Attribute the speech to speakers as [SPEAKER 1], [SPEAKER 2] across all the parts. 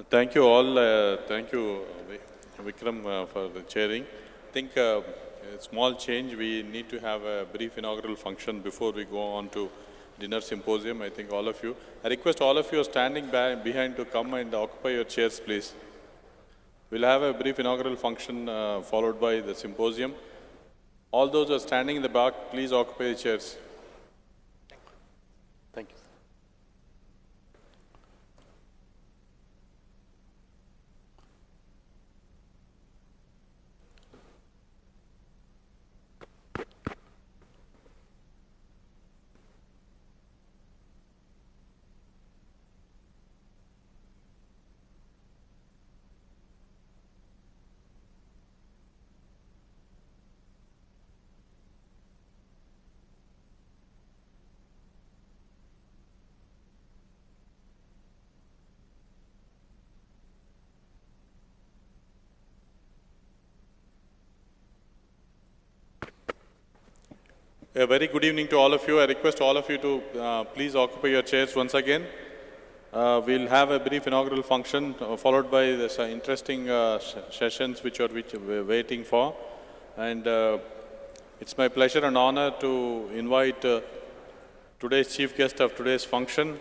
[SPEAKER 1] Thank you all. Thank you, Vikram, for the chairing. I think a small change. We need to have a brief inaugural function before we go on to dinner symposium. I think all of you. I request all of you standing behind to come and occupy your chairs, please. We'll have a brief inaugural function followed by the symposium. All those who are standing in the back, please occupy the chairs. Thank you. A very good evening to all of you. I request all of you to please occupy your chairs once again. We'll have a brief inaugural function followed by this interesting sessions which we're waiting for. And it's my pleasure and honor to invite today's chief guest of today's function,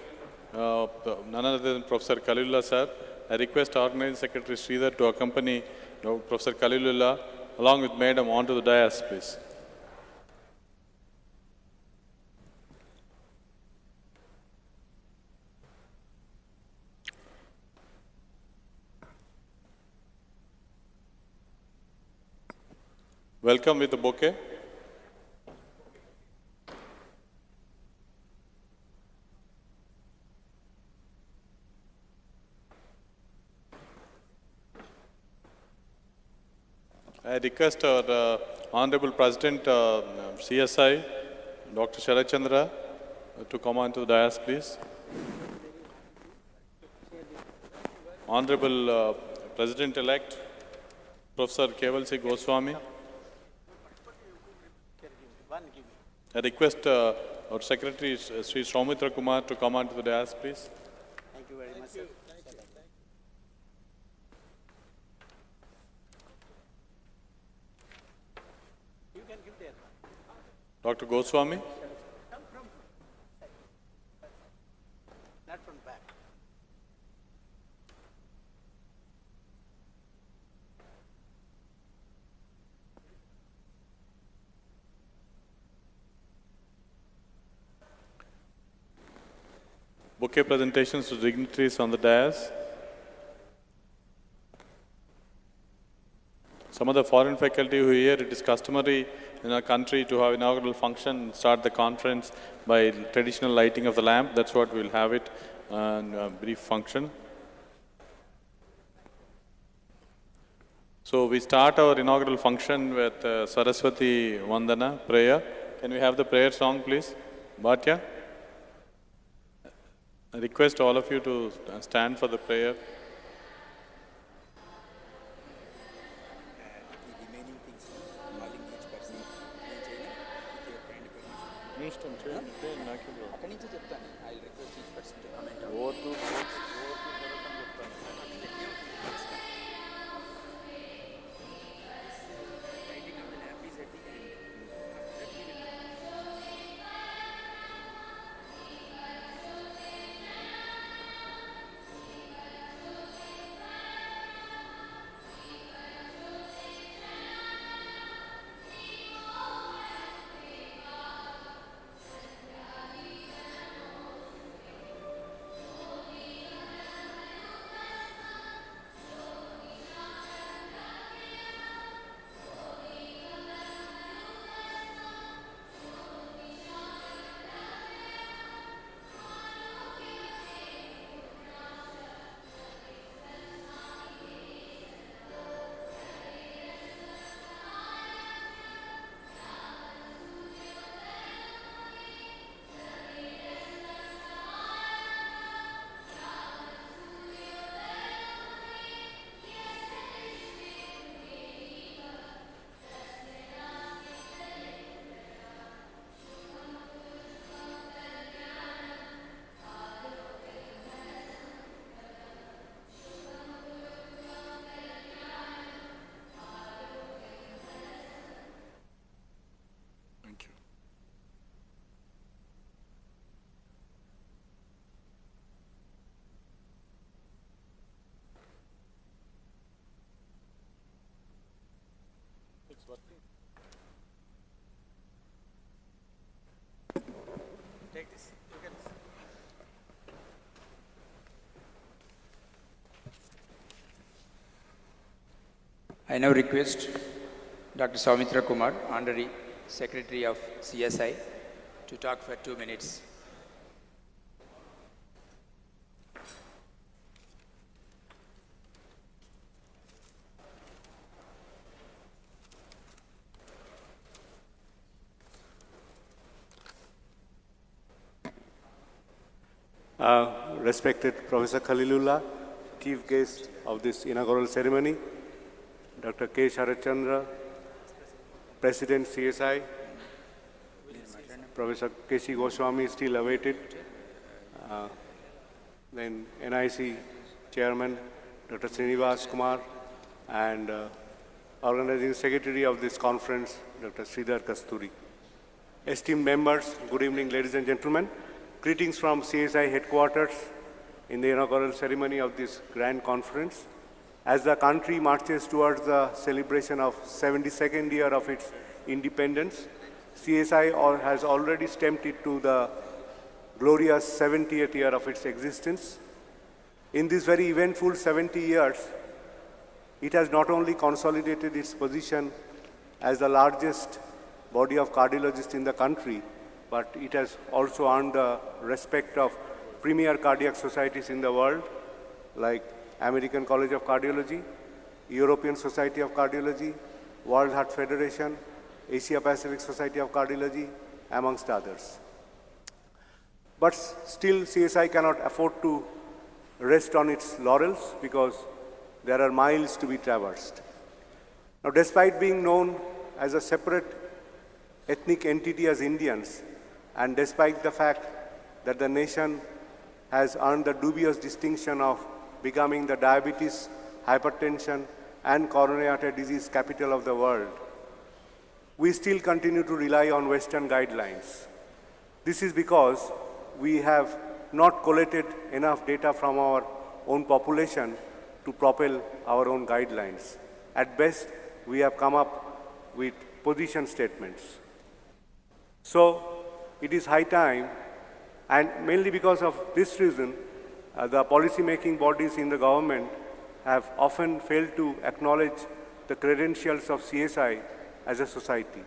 [SPEAKER 1] none other than Professor Khalilullah sir. I request Organizing Secretary Sridhar to accompany Professor Khalilullah along with Madam onto the dais, please. Welcome with a bouquet. I request our Honorable President CSI, Dr. Sharat Chandra, to come on to the dais, please. Honorable President-elect, Professor Kevalsi Goswami. I request our Secretary, Sri Soumitra Kumar, to come on to the dais, please.
[SPEAKER 2] Thank you very much, sir. You can give there.
[SPEAKER 1] Dr. Goswami.
[SPEAKER 2] Come from not from back.
[SPEAKER 1] Bouquet presentations to dignitaries on the dais. Some of the foreign faculty who are here, it is customary in our country to have inaugural function, start the conference by traditional lighting of the lamp. That's what we'll have it in a brief function. So we start our inaugural function with Saraswati Vandana prayer. Can we have the prayer song, please? Bhatya? I request all of you to stand for the prayer.
[SPEAKER 2] Remaining things, calling each person, with your kind permission. అక్కడి నుంచి చెప్తాను. I'll request each person to comment. Lighting of the lamp is at the end. After that we will. I now request Dr. Soumitra Kumar, Honorary Secretary of CSI, to talk for 2 minutes.
[SPEAKER 3] Respected Professor Khalilullah, Chief Guest of this inaugural ceremony, Dr. K. Sharachandra, President CSI, Professor K.C. Goswami still awaited, then NIC Chairman, Dr. Srinivas Kumar, and Organizing Secretary of this conference, Dr. Sridhar Kasturi. Esteemed members, good evening, ladies and gentlemen. Greetings from CSI headquarters in the inaugural ceremony of this grand conference. As the country marches towards the celebration of 72nd year of its independence, CSI has already stamped it to the glorious 70th year of its existence. In this very eventful 70 years, it has not only consolidated its position as the largest body of cardiologists in the country, but it has also earned the respect of premier cardiac societies in the world, like American College of Cardiology, European Society of Cardiology, World Heart Federation, Asia Pacific Society of Cardiology, amongst others. But still, CSI cannot afford to rest on its laurels because there are miles to be traversed. Now, despite being known as a separate ethnic entity as Indians, and despite the fact that the nation has earned the dubious distinction of becoming the diabetes, hypertension, and coronary artery disease capital of the world, we still continue to rely on Western guidelines. This is because we have not collated enough data from our own population to propel our own guidelines. At best, we have come up with position statements. So, it is high time, and mainly because of this reason, the policy-making bodies in the government have often failed to acknowledge the credentials of CSI as a society.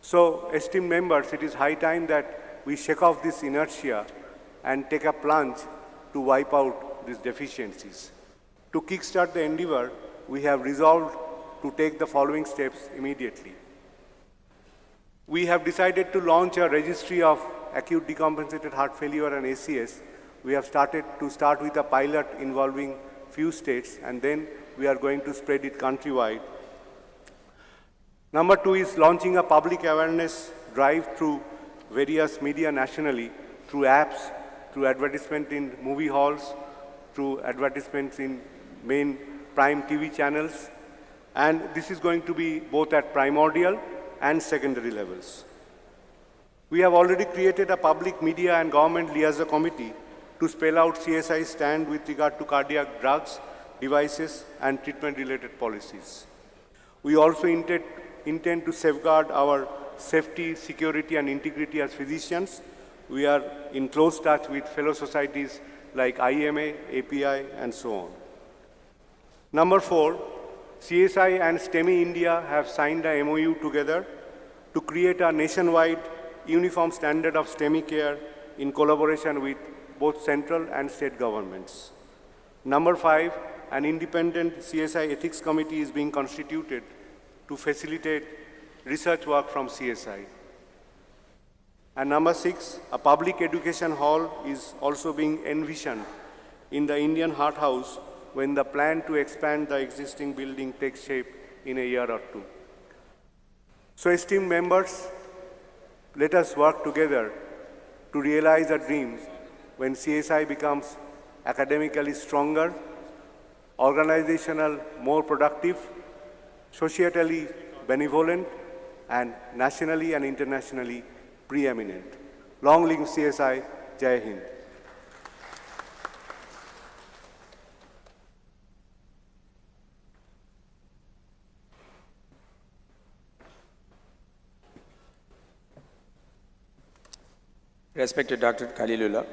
[SPEAKER 3] So, esteemed members, it is high time that we shake off this inertia and take a plunge to wipe out these deficiencies. To kickstart the endeavor, we have resolved to take the following steps immediately. We have decided to launch a registry of acute decompensated heart failure and ACS. We have start with a pilot involving few states, and then we are going to spread it countrywide. Number 2 is launching a public awareness drive through various media nationally, through apps, through advertisement in movie halls, through advertisements in main prime TV channels, and this is going to be both at primordial and secondary levels. We have already created a public media and government liaison committee to spell out CSI's stand with regard to cardiac drugs, devices, and treatment-related policies. We also intend to safeguard our safety, security, and integrity as physicians. We are in close touch with fellow societies like IMA, API, and so on. Number 4, CSI and STEMI India have signed a MOU together to create a nationwide uniform standard of STEMI care in collaboration with both central and state governments. Number 5, an independent CSI ethics committee is being constituted to facilitate research work from CSI. And number 6, a public education hall is also being envisioned in the Indian Heart House when the plan to expand the existing building takes shape in a year or two. So, esteemed members, let us work together to realize a dream when CSI becomes academically stronger, organizational more productive, societally benevolent, and nationally and internationally preeminent. Long live CSI, Jai Hind.
[SPEAKER 2] Respected Dr. Khalilullah,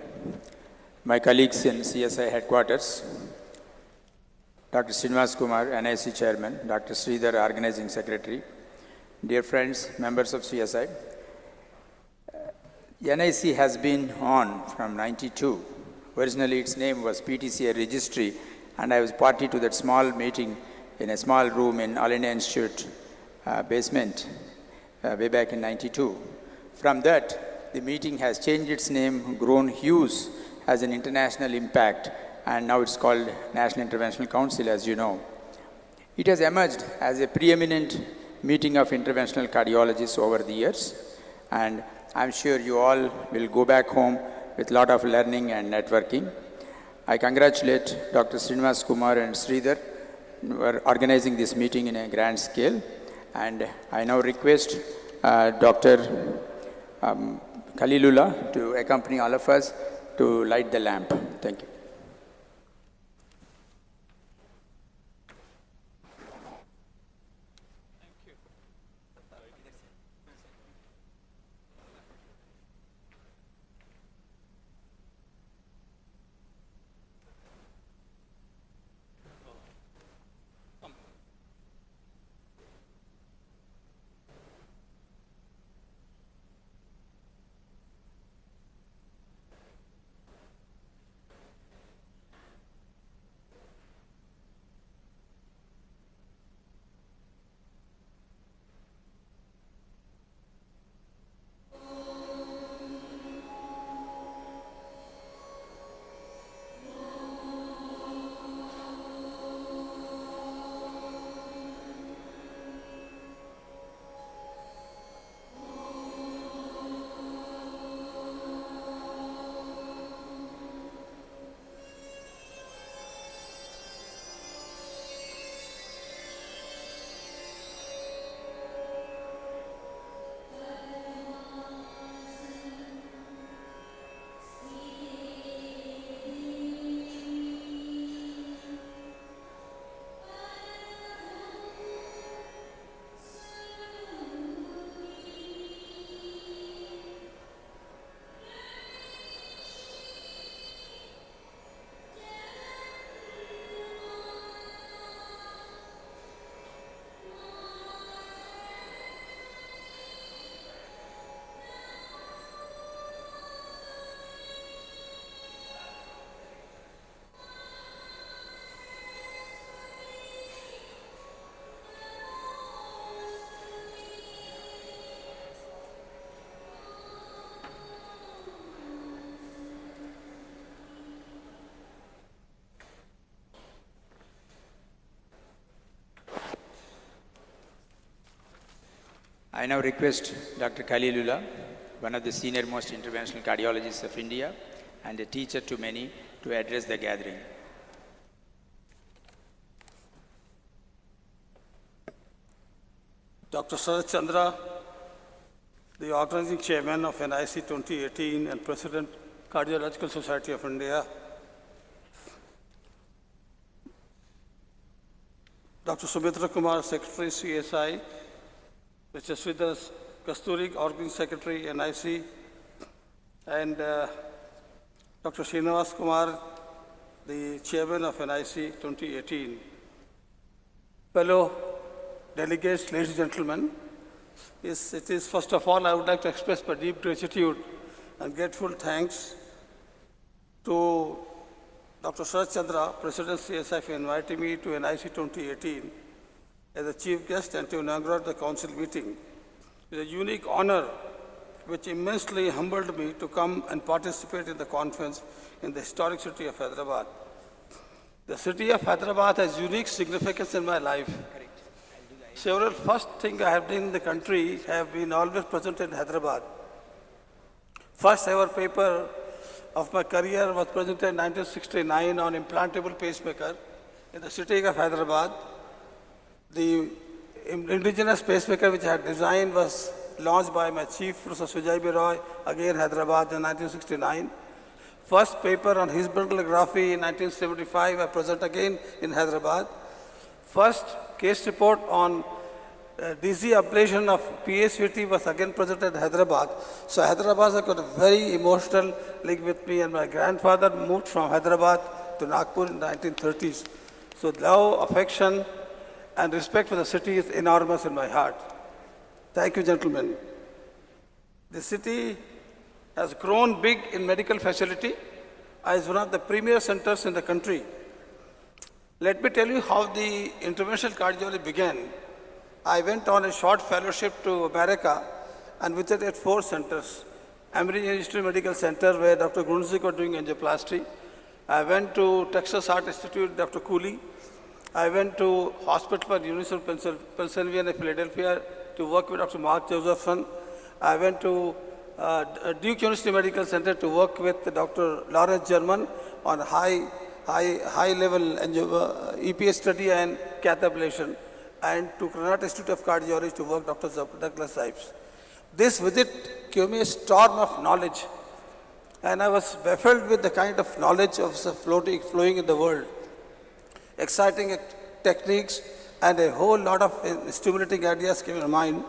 [SPEAKER 2] my colleagues in CSI headquarters, Dr. Srinivas Kumar, NIC Chairman, Dr. Sridhar, Organizing Secretary, dear friends, members of CSI. NIC has been on from 92. Originally its name was PTCI Registry, and I was party to that small meeting in a small room in All India Institute basement way back in 92. From that, the meeting has changed its name, grown huge, has an international impact, and now it's called National Interventional Council, as you know. It has emerged as a preeminent meeting of interventional cardiologists over the years, and I'm sure you all will go back home with a lot of learning and networking. I congratulate Dr. Srinivas Kumar and Sridhar for organizing this meeting in a grand scale, and I now request Dr. Khalilullah to accompany all of us to light the lamp. Thank you. I now request Dr. Khalilullah, one of the senior most interventional cardiologists of India and a teacher to many, to address the gathering.
[SPEAKER 4] Dr. Sarath Chandra, the organizing chairman of NIC 2018 and President, Cardiological Society of India. Dr. Sumitra Kumar, Secretary, CSI. Mr. Sridhar Kasturi, Organizing Secretary, NIC. And Dr. Srinivas Kumar, the chairman of NIC 2018. Fellow delegates, ladies and gentlemen, first of all, I would like to express my deep gratitude and grateful thanks to Dr. Sarath Chandra, President CSI, for inviting me to NIC 2018 as a chief guest and to inaugurate the council meeting. It is a unique honor which immensely humbled me to come and participate in the conference in the historic city of Hyderabad. The city of Hyderabad has unique significance in my life. Several first things I have done in the country have been always present in Hyderabad. First ever paper of my career was presented in 1969 on implantable pacemaker in the city of Hyderabad. The indigenous pacemaker which I had designed was launched by my chief, Professor Sujai B. Roy, again Hyderabad in 1969. First paper on his-bundleography in 1975, I present again in Hyderabad. First case report on DC ablation of PSVT was again presented in Hyderabad. So Hyderabad has got a very emotional link with me, and my grandfather moved from Hyderabad to Nagpur in the 1930s. So love, affection, and respect for the city is enormous in my heart. Thank you, gentlemen. The city has grown big in medical facility as one of the premier centers in the country. Let me tell you how the interventional cardiology began. I went on a short fellowship to America and visited 4 centers. Emory Institute Medical Center, where Dr. Grunzik was doing angioplasty. I went to Texas Heart Institute, Dr. Cooley. I went to Hospital for University of Pennsylvania, Philadelphia, to work with Dr. Mark Josephson. I went to Duke University Medical Center to work with Dr. Lawrence German on high-level EPS study and cath ablation, and to Carnatic Institute of Cardiology to work with Dr. Douglas Ives. This visit gave me a storm of knowledge, and I was baffled with the kind of knowledge of flowing in the world. Exciting techniques and a whole lot of stimulating ideas came in my mind,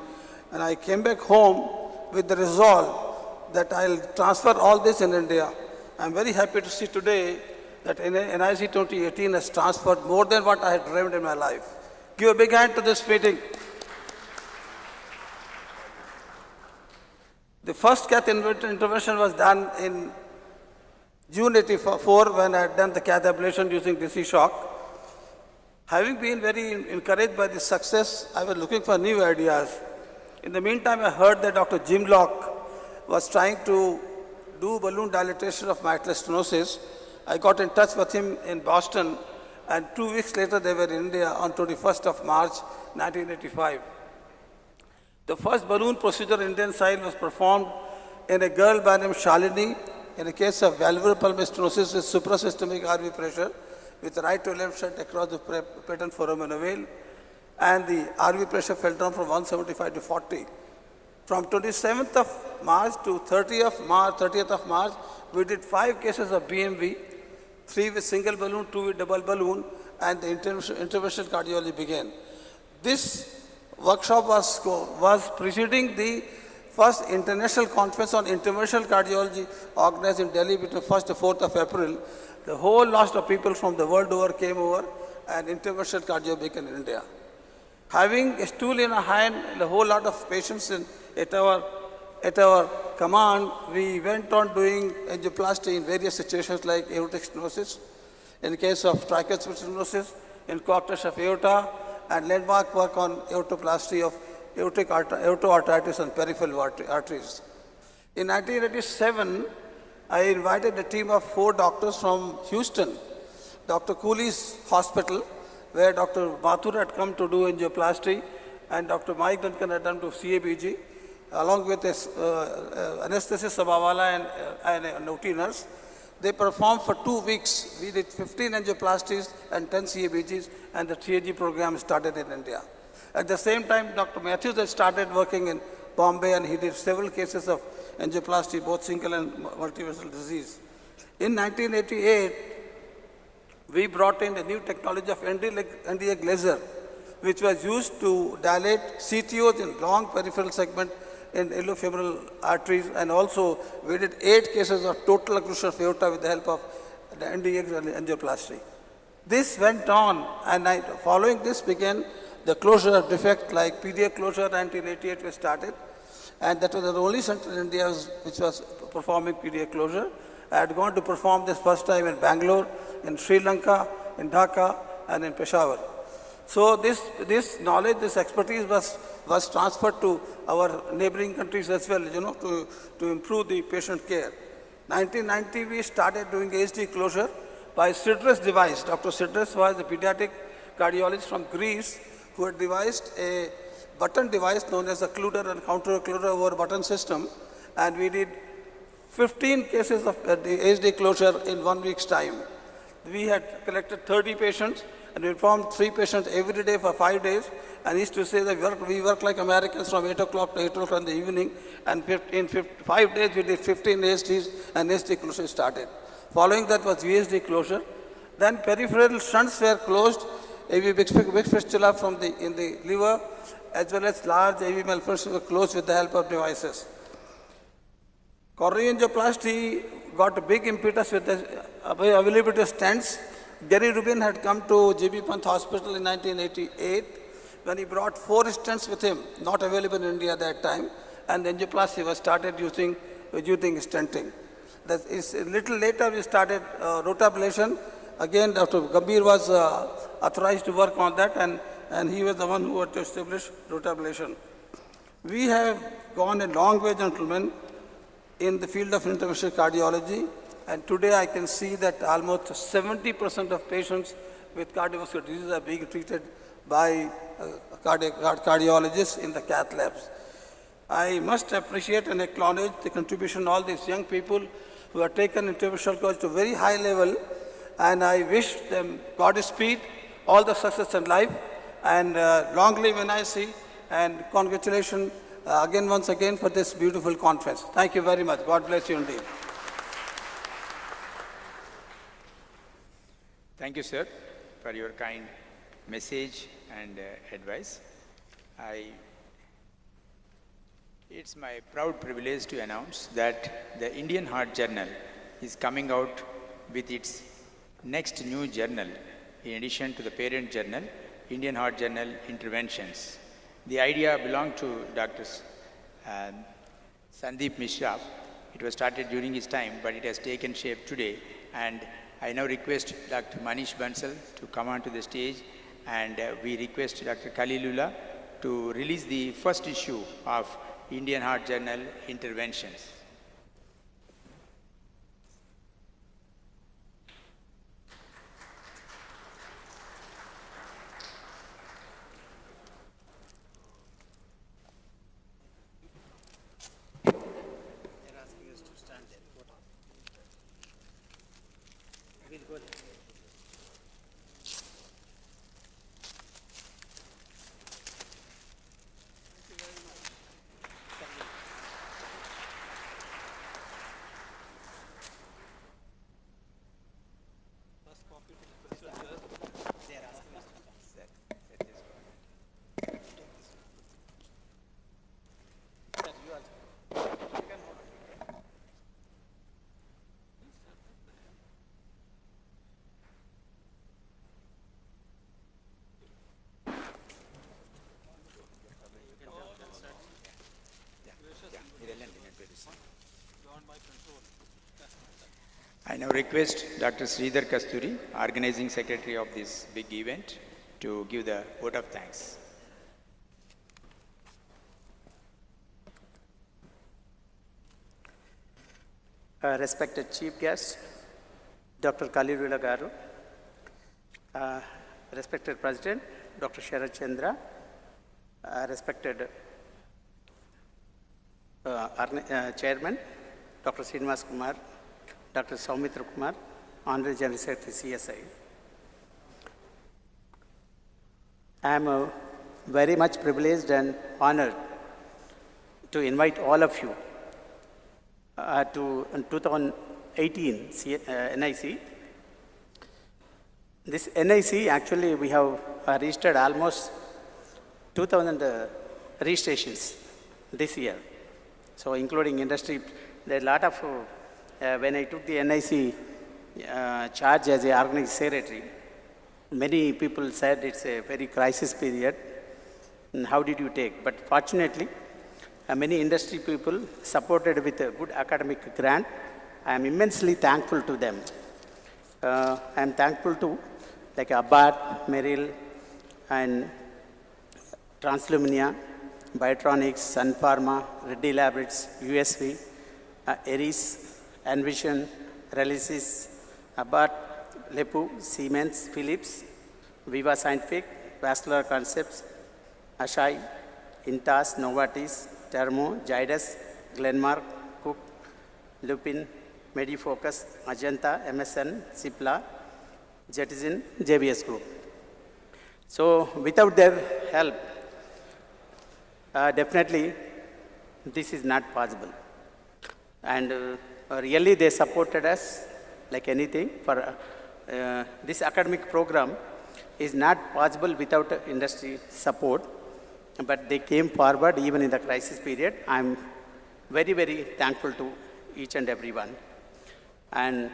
[SPEAKER 4] and I came back home with the resolve that I'll transfer all this in India. I'm very happy to see today that NIC 2018 has transferred more than what I had dreamed in my life. Give a big hand to this meeting. The first cath intervention was done in June '84 when I had done the cath ablation using DC shock. Having been very encouraged by this success, I was looking for new ideas. In the meantime, I heard that Dr. Jim Locke was trying to do balloon dilatation of mitral stenosis. I got in touch with him in Boston, and 2 weeks later they were in India on 21st of March 1985. The first balloon procedure in Indian side was performed in a girl by name Shalini in a case of valvular pulmonary stenosis with suprasystemic RV pressure with right to left shunt across the patent foramen veil, and the RV pressure fell down from 175 to 40. From 27th of March to 30th of March, we did 5 cases of BMV, 3 with single balloon, 2 with double balloon, and the interventional cardiology began. This workshop was preceding the first international conference on interventional cardiology organized in Delhi between 1st to 4th of April. The whole lot of people from the world over came over, and interventional cardiology began in India. Having a stool in a hand and a whole lot of patients at our command, we went on doing angioplasty in various situations like aortic stenosis, in case of tricuspid stenosis, in coarctation of aorta, and landmark work on aortoplasty of aortoarteritis and peripheral arteries. In 1987, I invited a team of 4 doctors from Houston, Dr. Cooley's hospital, where Dr. Mathur had come to do angioplasty, and Dr. Mike Duncan had done to CABG, along with anesthetist Sabawala and an OT nurse. They performed for 2 weeks. We did 15 angioplasties and 10 CABGs, and the TAG program started in India. At the same time, Dr. Matthews had started working in Bombay, and he did several cases of angioplasty, both single and multivessel disease. In 1988, we brought in a new technology of NDA laser, which was used to dilate CTOs in long peripheral segment in iliofemoral arteries, and also we did 8 cases of total occlusion of aorta with the help of the NDX angioplasty. This went on, and following this began the closure of defect like PDA closure. 1988 we started, and that was the only center in India which was performing PDA closure. I had gone to perform this first time in Bangalore, in Sri Lanka, in Dhaka, and in Peshawar. So this knowledge, this expertise was transferred to our neighboring countries as well, to improve the patient care. 1990, we started doing HD closure by Sidris device. Dr. Sidris was a pediatric cardiologist from Greece who had devised a button device known as a occluder and counter occluder over button system, and we did 15 cases of the HD closure in 1 week's time. We had collected 30 patients, and we performed 3 patients every day for 5 days, and used to say that we work like Americans from 8 o'clock to 8 o'clock in the evening, and in 5 days we did 15 ASDs, and ASD closure started. Following that was VSD closure. Then peripheral shunts were closed, AV big fistula in the liver, as well as large AV malformations were closed with the help of devices. Coronary angioplasty got a big impetus with the availability of stents, Gary Rubin had come to GB Pant Hospital in 1988 when he brought 4 stents with him, not available in India at that time, and the angioplasty was started using stenting. That is, a little later we started rotablation. Again, Dr. Gambhir was authorized to work on that, and he was the one who had to establish rotablation. We have gone a long way, gentlemen, in the field of interventional cardiology, and today I can see that almost 70% of patients with cardiovascular disease are being treated by cardiologists in the cath labs. I must appreciate and acknowledge the contribution of all these young people who have taken interventional course to a very high level, and I wish them Godspeed, all the success in life, and long live NIC, and congratulations once again for this beautiful conference. Thank you very much. God bless you indeed.
[SPEAKER 2] Thank you, sir, for your kind message and advice. It's my proud privilege to announce that the Indian Heart Journal is coming out with its next new journal, in addition to the parent journal, Indian Heart Journal Interventions. The idea belonged to Dr. Sandeep Mishra. It was started during his time, but it has taken shape today. And I now request Dr. Manish Bansal to come onto the stage, and we request Dr. Khalilullah to release the first issue of Indian Heart Journal Interventions. I now request Dr. Sridhar Kasturi, Organizing Secretary of this big event, to give the vote of thanks.
[SPEAKER 5] Respected Chief Guest, Dr. Khalilullah Garu, respected President, Dr. Sharad Chandra, respected Chairman, Dr. Srinivas Kumar, Dr. Soumitra Kumar, Honorary General Secretary, CSI. I am very much privileged and honored to invite all of you to 2018 NIC. This NIC, actually, we have registered almost 2,000 registrations this year. So, including industry, there are a lot of, when I took the NIC charge as an organizing secretary, many people said it's a very crisis period, and how did you take? But fortunately, many industry people supported with a good academic grant. I am immensely thankful to them. I am thankful to like Abbott, Merrill, and Translumina, Biotronics, Sun Pharma, Reddy Laboratories, USV, Eris, Envision, Relicis, Abbott, Lepu, Siemens, Philips, Viva Scientific, Vascular Concepts, Ashai, Intas, Novartis, Thermo, Zydus, Glenmark, Cook, Lupin, Medifocus, Magenta, MSN, Cipla, Jettison, JBS Group. So without their help, definitely this is not possible. And really they supported us like anything. For this academic program is not possible without industry support, but they came forward even in the crisis period. I'm very, very thankful to each and everyone. And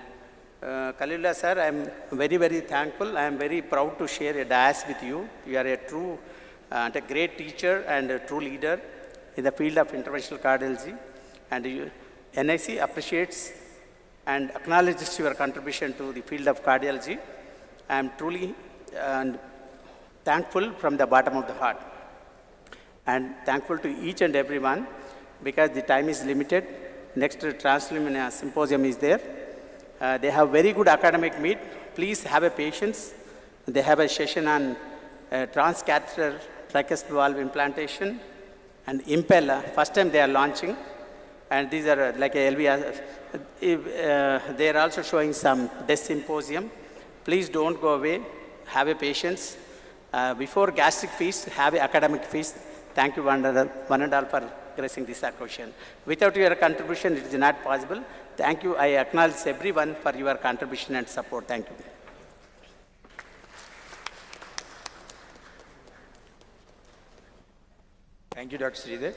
[SPEAKER 5] Khalilullah sir, I am very, very thankful. I am very proud to share a dais with you. You are a true and a great teacher and a true leader in the field of interventional cardiology. And NIC appreciates and acknowledges your contribution to the field of cardiology. I am truly thankful from the bottom of the heart. And thankful to each and everyone because the time is limited. Next Transluminous Symposium is there. They have very good academic meet. Please have a patience. They have a session on transcatheter tricuspid valve implantation and Impella. First time they are launching. And these are like a LV. They are also showing some desk symposium. Please don't go away. Have a patience. Before gastric feast, have a academic feast. Thank you one and all for gracing this occasion. Without your contribution, it is not possible. Thank you. I acknowledge everyone for your contribution and support. Thank you.
[SPEAKER 2] Thank you, Dr. Sridhar.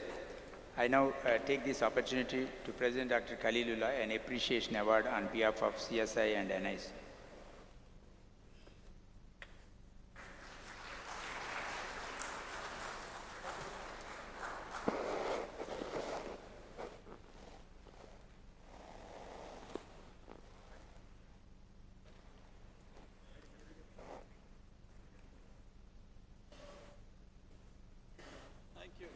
[SPEAKER 2] I now take this opportunity to present Dr. Khalilullah an appreciation award on behalf of CSI and NIC.
[SPEAKER 4] Thank you.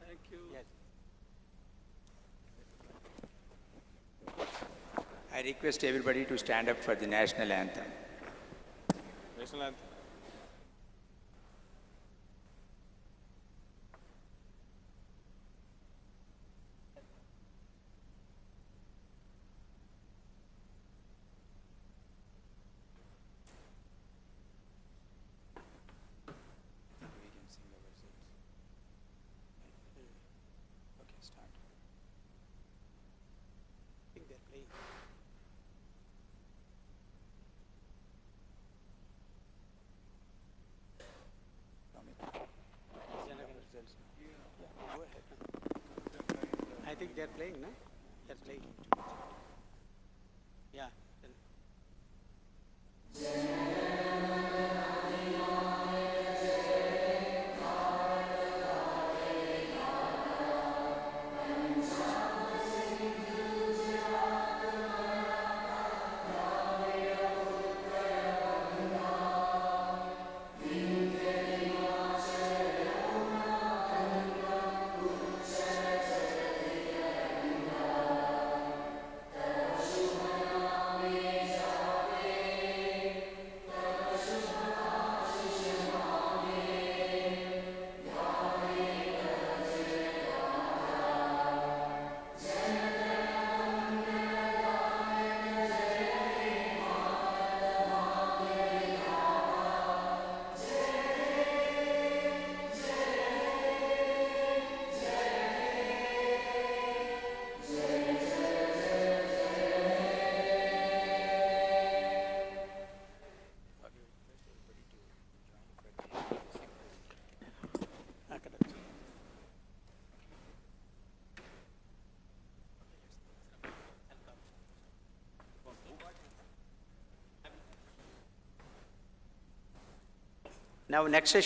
[SPEAKER 4] Thank you.
[SPEAKER 2] I request everybody to stand up for the national anthem.
[SPEAKER 1] National anthem.
[SPEAKER 5] I think they are playing, no? They are playing. Yeah. Now next session.